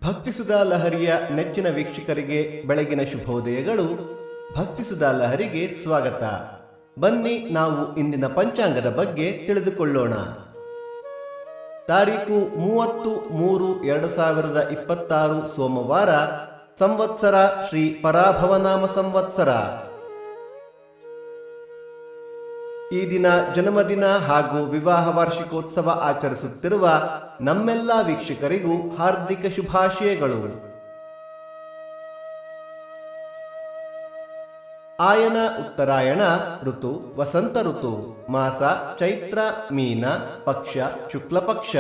ಭಕ್ತಿಸುಧಾ ಲಹರಿಯ ನೆಚ್ಚಿನ ವೀಕ್ಷಕರಿಗೆ ಬೆಳಗಿನ ಶುಭೋದಯಗಳು. ಭಕ್ತಿಸುಧಾ ಲಹರಿಗೆ ಸ್ವಾಗತ. ಬನ್ನಿ ನಾವು ಇಂದಿನ ಪಂಚಾಂಗದ ಬಗ್ಗೆ ತಿಳಿದುಕೊಳ್ಳೋಣ. ತಾರೀಕು 30/3/2026 ಸೋಮವಾರ, ಸಂವತ್ಸರ ಶ್ರೀ ಪರಾಭವನಾಮ ಸಂವತ್ಸರ. ಈ ದಿನ ಜನ್ಮದಿನ ಹಾಗೂ ವಿವಾಹ ವಾರ್ಷಿಕೋತ್ಸವ ಆಚರಿಸುತ್ತಿರುವ ನಮ್ಮೆಲ್ಲ ವೀಕ್ಷಕರಿಗೂ ಹಾರ್ದಿಕ ಶುಭಾಶಯಗಳು. ಆಯನ ಉತ್ತರಾಯಣ ಋತು ವಸಂತ ಋತು. ಮಾಸ ಚೈತ್ರ ಮೀನ. ಪಕ್ಷ ಶುಕ್ಲ ಪಕ್ಷ.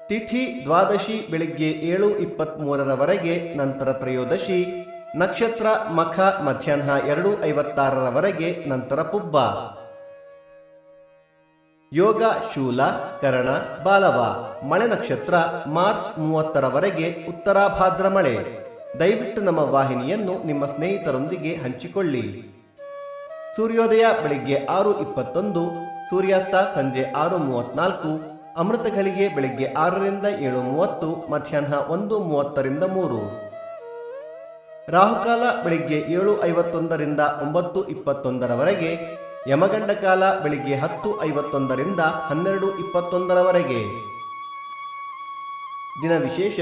ತಿಥಿ ದ್ವಾದಶಿ ಬೆಳಿಗ್ಗೆ 7:23 ನಂತರ ತ್ರಯೋದಶಿ. ನಕ್ಷತ್ರ ಮಖ ಮಧ್ಯಾಹ್ನ 2:56 ನಂತರ ಪುಬ್ಬ. ಯೋಗ ಶೂಲ ಕರಣ ಬಾಲವ. ಮಳೆ ನಕ್ಷತ್ರ ಮಾರ್ಚ್ 30 ಉತ್ತರಾಭಾದ್ರ ಮಳೆ. ದಯವಿಟ್ಟು ನಮ್ಮ ವಾಹಿನಿಯನ್ನು ನಿಮ್ಮ ಸ್ನೇಹಿತರೊಂದಿಗೆ ಹಂಚಿಕೊಳ್ಳಿ. ಸೂರ್ಯೋದಯ ಬೆಳಿಗ್ಗೆ 6:21, ಸೂರ್ಯಾಸ್ತ ಸಂಜೆ 6:34, ಅಮೃತ ಘಳಿಗೆ ಬೆಳಿಗ್ಗೆ 6ರಿಂದ 7:30, ಮಧ್ಯಾಹ್ನ 1:30ರಿಂದ 3. ರಾಹುಕಾಲ ಬೆಳಿಗ್ಗೆ 7:51ರಿಂದ 9:21, ಯಮಗಂಡ ಕಾಲ ಬೆಳಿಗ್ಗೆ 10:51ರಿಂದ 12:21. ದಿನ ವಿಶೇಷ: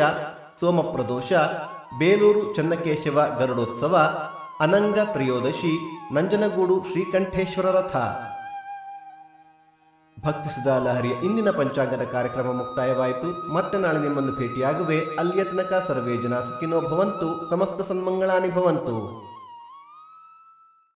ಸೋಮಪ್ರದೋಷ, ಬೇಲೂರು ಚನ್ನಕೇಶವ ಗರುಡೋತ್ಸವ, ಅನಂಗ ತ್ರಯೋದಶಿ, ನಂಜನಗೂಡು ಶ್ರೀಕಂಠೇಶ್ವರ ರಥ. ಭಕ್ತಿಸುಧಾ ಲಹರಿಯ ಇಂದಿನ ಪಂಚಾಂಗದ ಕಾರ್ಯಕ್ರಮ ಮುಕ್ತಾಯವಾಯಿತು. ಮತ್ತೆ ನಾಳೆ ನಿಮ್ಮನ್ನು ಭೇಟಿಯಾಗುವೆ. ಅಲ್ಲಿಯ ತನಕ ಸರ್ವೇ ಜನ ಸುಖಿನೋ ಭವಂತು. ಸಮಸ್ತ ಸನ್ಮಂಗಳಾನಿ ಭವಂತು.